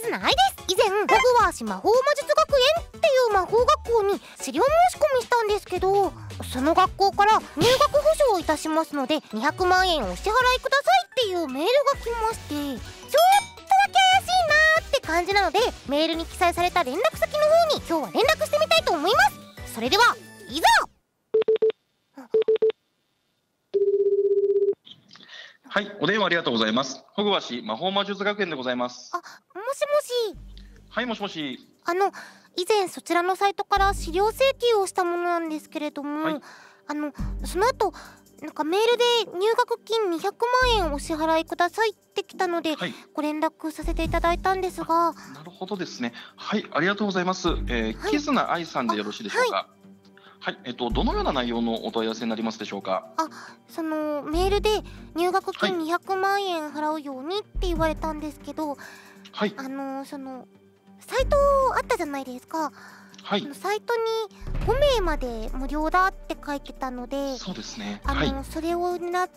スな愛です。以前ホグワーシ魔法魔術学園っていう魔法学校に資料申し込みしたんですけど、その学校から入学保証をいたしますので200万円お支払いくださいっていうメールが来まして、ちょっとだけ怪しいなーって感じなので、メールに記載された連絡先の方に今日は連絡してみたいと思います。それではいざ。はい、お電話ありがとうございます。ホグワーシ魔法魔術学園でございます。もしもし。はい、もしもし。以前そちらのサイトから資料請求をしたものなんですけれども、はい、その後なんかメールで入学金200万円お支払いくださいって来たので、はい、ご連絡させていただいたんですが。なるほどですね。はい、ありがとうございます。キズナ愛さんでよろしいでしょうか。はい、どのような内容のお問い合わせになりますでしょうか。そのメールで入学金200万円払うようにって言われたんですけど、はい、そのサイトあったじゃないですか。はい、そのサイトに5名まで無料だって書いてたので、そうですね。それを狙っ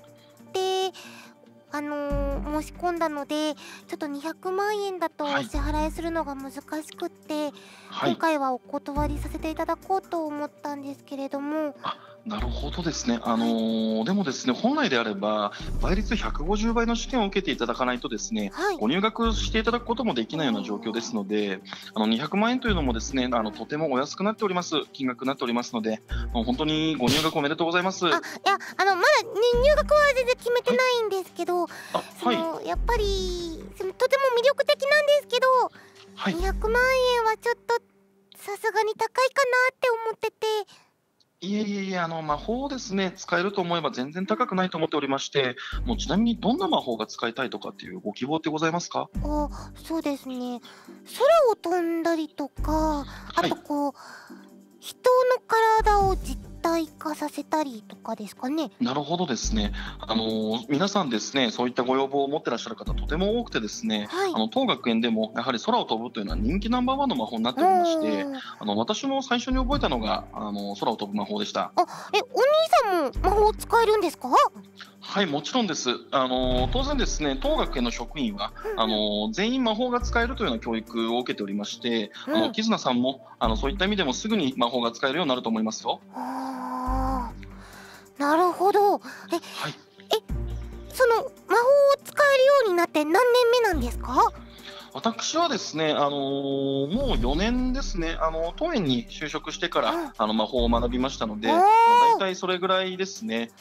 て申し込んだので、ちょっと200万円だとお支払いするのが難しくって、今回はお断りさせていただこうと思ったんですけれども。なるほどですね。でもですね、本来であれば倍率150倍の試験を受けていただかないとですね、ご入学していただくこともできないような状況ですので、200万円というのもですね、とてもお安くなっております金額になっておりますので、本当にご入学おめでとうございます。いや、まだ、ね、入学は全然決めてないんですけど、やっぱりとても魅力的なんですけど、200万円はちょっとさすがに高いかなって思ってて。いえいえいえ、魔法をですね使えると思えば全然高くないと思っておりまして、ちなみにどんな魔法が使いたいとかっていうご希望ってございますか？そうですね、空を飛んだりとか、あと人の体を実体化させたりとかですかね。なるほどですね。皆さんですね、そういったご要望を持ってらっしゃる方とても多くてですね、当学園でもやはり空を飛ぶというのは人気ナンバーワンの魔法になっておりまして、私も最初に覚えたのが空を飛ぶ魔法でした。お兄さんも魔法使えるんですか？はい、もちろんです。当然ですね、当学園の職員は全員魔法が使えるというような教育を受けておりまして、キズナさんもそういった意味でもすぐに魔法が使えるようになると思いますよ。なるほど。その魔法を使えるようになって何年目なんですか？私はですね、もう4年ですね。当園に就職してから魔法を学びましたので、だいたいそれぐらいですね。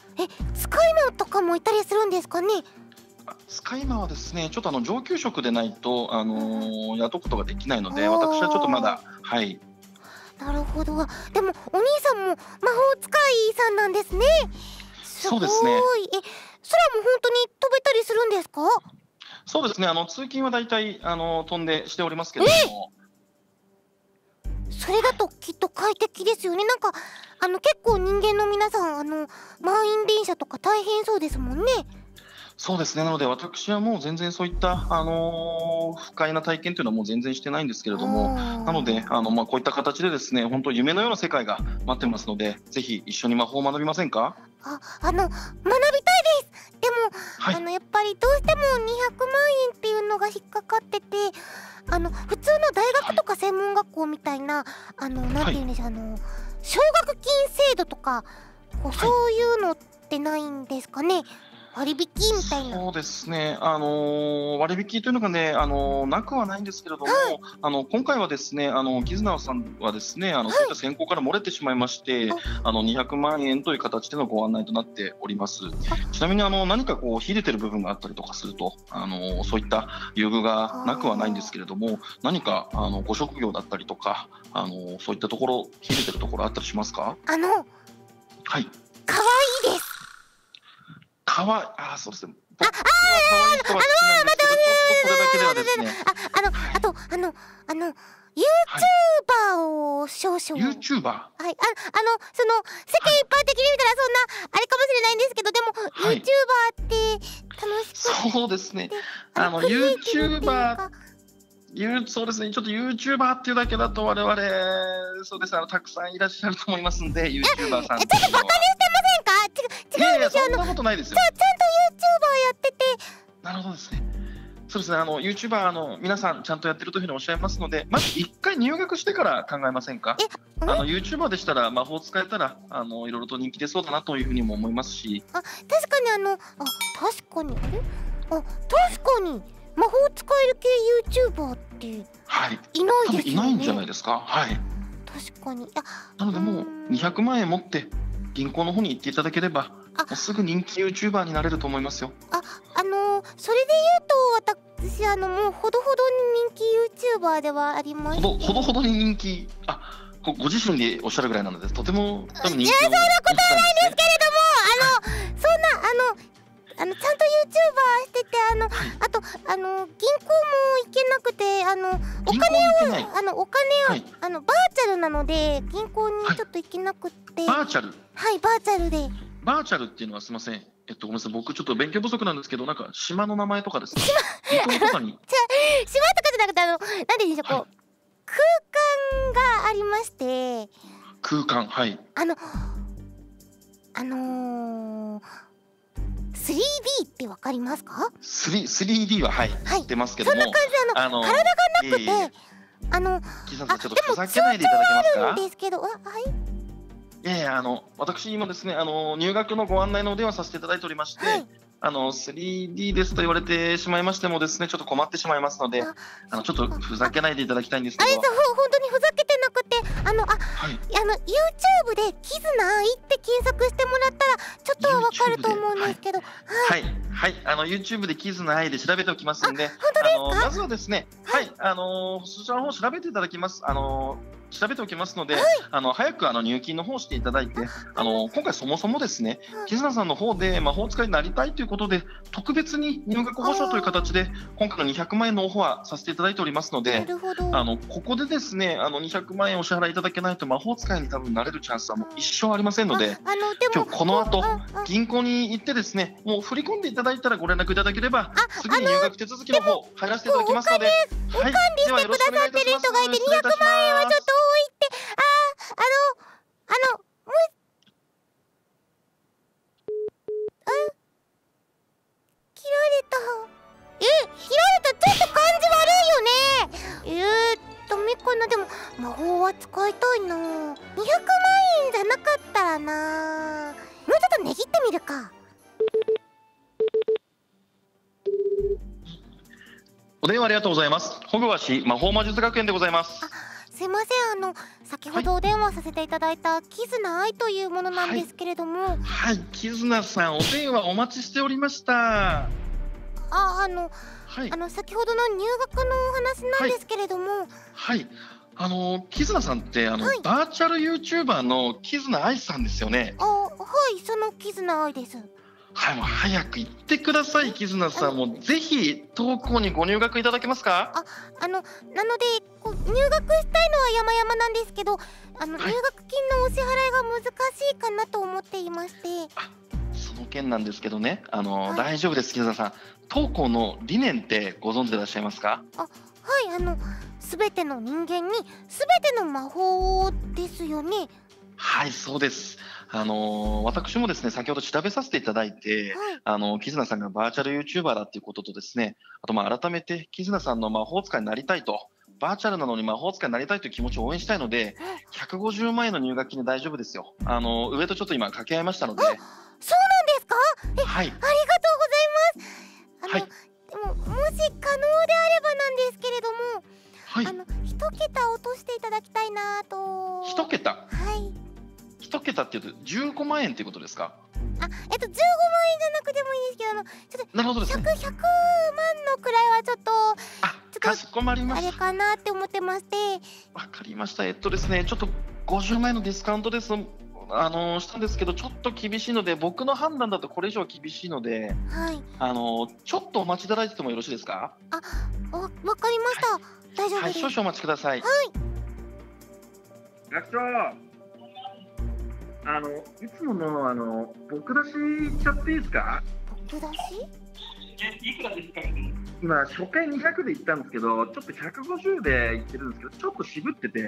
使い魔とかもいたりするんですかね？使い魔はですね、ちょっと上級職でないと雇うことができないので、私はちょっとまだ。なるほど。でもお兄さんも魔法使いさんなんですね。そうですね。空も本当に飛べたりするんですか？そうですね。通勤はだいたい飛んでしておりますけれども。それだときっと快適ですよね。なんか結構人間の皆さん満員電車とか大変そうですもんね。そうですね。なので私はもう全然そういった不快な体験というのはもう全然してないんですけれども、なのでこういった形でですね、本当夢のような世界が待ってますので、ぜひ一緒に魔法を学びませんか？学びたいです。でも、やっぱりどうしても200万円っていうのが引っかかってて、普通の大学とか専門学校みたいななんていうんでしょう、奨学金制度とかそういうのってないんですかね？割引みたいな。そうですね。割引というのがね、なくはないんですけれども、今回はですね、キズナさんはですね、そういった選考から漏れてしまいまして、200万円という形でのご案内となっております。ちなみに何か秀でてる部分があったりとかすると、そういった優遇がなくはないんですけれども、何かご職業だったりとか、そういったところ秀でてるところあったりしますか？可愛いです。そうですね。僕は可愛い人は好きなんですけど、ちょっとそれだけではですね。あとYouTuber を少々。YouTuber？ 世間一般的に見たらそんなあれかもしれないんですけど、でも YouTuber って楽しくて。そうですね。YouTuber。そうですね。ちょっと YouTuber っていうだけだと我々そうですたくさんいらっしゃると思いますんで、 YouTuber さん。ちょっとバカにしてませんか？違うんですよ。そんなことないですよ。ちゃんと YouTuber やってて。なるほどですね。そうですね、YouTuber 皆さんちゃんとやってるというふうにおっしゃいますので、まず1回入学してから考えませんか。YouTuber でしたら魔法使えたらいろいろと人気出そうだなというふうにも思いますし。確かに確かに確かに魔法使える系 YouTuber っていないですよね。いないんじゃないですか。はい。確かに。なのでもう200万円持って銀行の方に行っていただければ、もうすぐ人気 YouTuber になれると思いますよ。それで言うと私もうほどほどに人気 YouTuber ではあります。ほどほどに人気、ご自身でおっしゃるぐらいなので、とても多分人気を。いや、そんなことはないですけれども、そんなちゃんと YouTuber してて、あと銀行も行けなくて、お金をバーチャルなので銀行にちょっと行けなくて。バーチャル。はい、バーチャルで。バーチャルっていうのはすみません。ごめんなさい、僕ちょっと勉強不足なんですけど、なんか島の名前とかですか。島とかに。島とかじゃなくてなんででしょう、空間がありまして。空間、はい。3D ってわかりますか？3D は知ってますけども、そんな感じ体がなくて、キさんちょっとふざけないでいただけますか？あるんですけど、私今ですね、入学のご案内のお電話させていただいておりまして、3D ですと言われてしまいましてもですね、ちょっと困ってしまいますので、ちょっとふざけないでいただきたいんですけど。本当にふざけてなくて、YouTube でキズナアイって検索してもらったらちょっとはわかると思うんですけど、YouTube でキズナアイで調べておきますんで、まずはですね、そちらの方調べていただきます。調べておきますので、早く入金の方をしていただいて、今回そもそもですね、キズナさんの方で魔法使いになりたいということで、特別に入学保証という形で今回の200万円のオファーさせていただいておりますので、ここでですね、200万円お支払いいただけないと魔法使いに多分なれるチャンスはもう一生ありませんので、今日この後銀行に行ってですね、もう振り込んでいただいたらご連絡いただければ、すぐに入学手続きの方入らせていただきますので、お管理してくださってる人がいて、200万円はちょっと多いって。切られた。ちょっと感じ悪いよね。ダメかな。でも魔法は使いたいな。200万円じゃなかったらな。もうちょっとねぎってみるか。お電話ありがとうございます。ホグワシ魔法魔術学園でございます。すいません、先ほどお電話させていただいたキズナアイというものなんですけれども。キズナさん、お電話お待ちしておりました。先ほどの入学のお話なんですけれども。キズナさんってバーチャル YouTuber のキズナアイさんですよね。そのキズナアイです。もう早く言ってください、キズナさん。もうぜひ当校にご入学いただけますか？なので入学したいのは山々なんですけど、入学金のお支払いが難しいかなと思っていまして。その件なんですけどね、大丈夫です、キズナさん。当校の理念ってご存知でいらっしゃいますか？全ての人間に全ての魔法をですよね。そうです。私もですね、先ほど調べさせていただいて、キズナさんがバーチャル YouTuber だっていうこととですね、あと改めてキズナさんの魔法使いになりたいと、バーチャルなのに魔法使いになりたいという気持ちを応援したいので、150万円の入学金で大丈夫ですよ。上とちょっと今掛け合いましたので。そうなんですか？ありがとうございます。でももし可能であればなんですけれども、1桁落としていただきたいなと。1桁？1桁っていうと15万円っていうことですか？15万円じゃなくてもいいですけど、ちょっとなるほどですね。100万のくらいはちょっとかしこまりました。あれかなって思ってまして。わかりました。ですね、ちょっと50万円のディスカウントですしたんですけど、ちょっと厳しいので、僕の判断だとこれ以上厳しいので、ちょっとお待ちいただいててもよろしいですか？わかりました。大丈夫です。少々お待ちください。学長、いつもの僕出ししちゃっていいですか？僕出し？いくらですか？今初回200で行ったんですけど、ちょっと150で行ってるんですけど、ちょっと渋ってて。い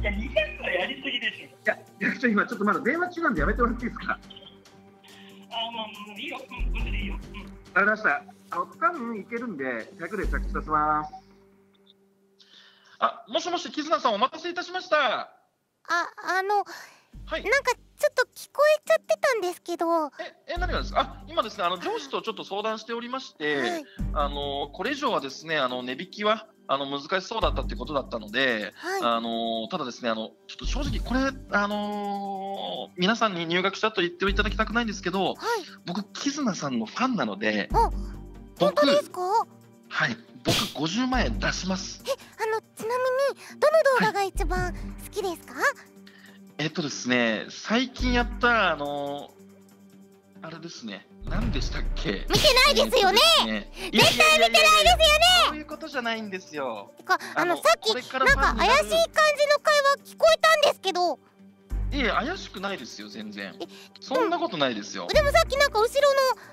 や、200はやりすぎでしょ。いや、学長今ちょっとまだ電話中なんでやめてもらっていいですか？もういいよ。これでいいよ。わかりました。多分いけるんで、100で着地させます。もしもし、キズナさん、お待たせいたしました。はい。なんかちょっと聞こえちゃってたんですけど。何がですか。今ですね、上司とちょっと相談しておりまして、これ以上はですね、値引きは難しそうだったってことだったので、ただですね、ちょっと正直これ皆さんに入学したと言っていただきたくないんですけど、僕キズナさんのファンなので、本当ですか？はい、僕50万円出します。ちなみにどの動画が一番好きですか？ですね、最近やったあれですね、何でしたっけ？見てないですよね。絶対見てないですよね。そういうことじゃないんですよ。さっきなんか怪しい感じの会話聞こえたんですけど。怪しくないですよ、全然。そんなことないですよ。でもさっきなんか後ろの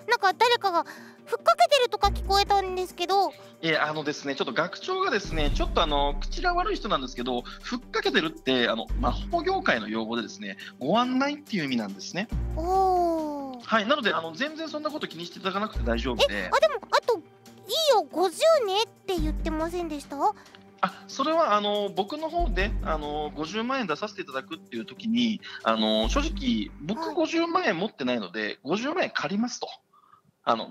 なんか誰かがふっかけてるとか聞こえたんですけど。ですね、ちょっと学長がですね、ちょっと口が悪い人なんですけど、ふっかけてるって魔法業界の用語でですね、ご案内っていう意味なんですね。はい、なので全然そんなこと気にしていただかなくて大丈夫で。でもあといいよ50ねって言ってませんでした？それは僕の方で50万円出させていただくっていう時に正直僕50万円持ってないので50万円借りますと。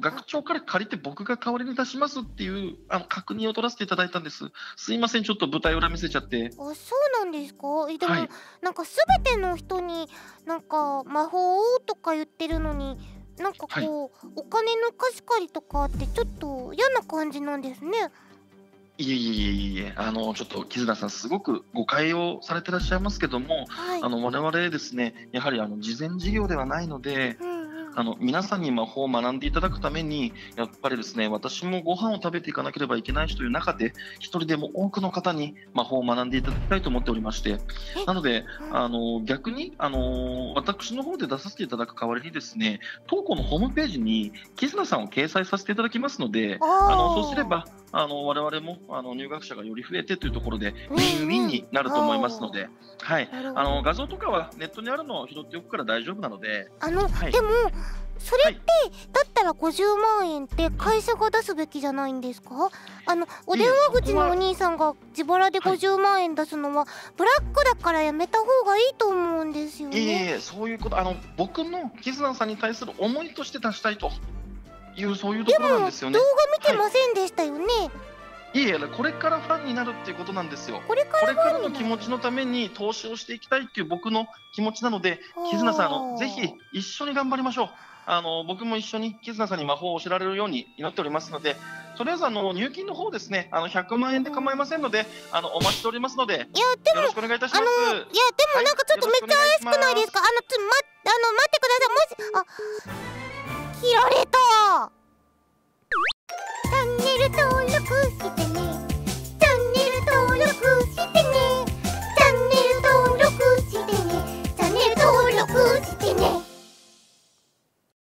学長から借りて僕が代わりに出しますっていう確認を取らせていただいたんです。すいません、ちょっと舞台裏見せちゃって。そうなんですか？でも、なんか全ての人になんか魔法とか言ってるのに、なんかこう、お金の貸し借りとかってちょっと嫌な感じなんですね。ちょっとキズナさんすごく誤解をされてらっしゃいますけども、我々ですね、やはり事前事業ではないので、皆さんに魔法を学んでいただくためにやっぱりですね、私もご飯を食べていかなければいけないという中で一人でも多くの方に魔法を学んでいただきたいと思っておりまして、なので逆に私の方で出させていただく代わりにですね、当校のホームページにキズナさんを掲載させていただきますので、そうすれば我々も入学者がより増えてというところでウィンウィンになると思いますので、画像とかはネットにあるのを拾っておくから大丈夫なので。でもそれってだったら50万円って会社が出すべきじゃないんですか？お電話口のお兄さんが自腹で50万円出すのはブラックだからやめた方がいいと思うんですよね。そういうこと、僕のキズナさんに対する思いとして出したいというそういうところなんですよね。でも動画見てませんでしたよね。これからファンになるっていうことなんですよ。これからの気持ちのために投資をしていきたいっていう僕の気持ちなので、キズナさんぜひ一緒に頑張りましょう。僕も一緒にキズナさんに魔法を教えられるように祈っておりますので、とりあえず入金の方ですね、100万円で構いませんのでお待ちしておりますので、よろしくお願いいたします。でもなんかちょっとめっちゃ怪しくないですか？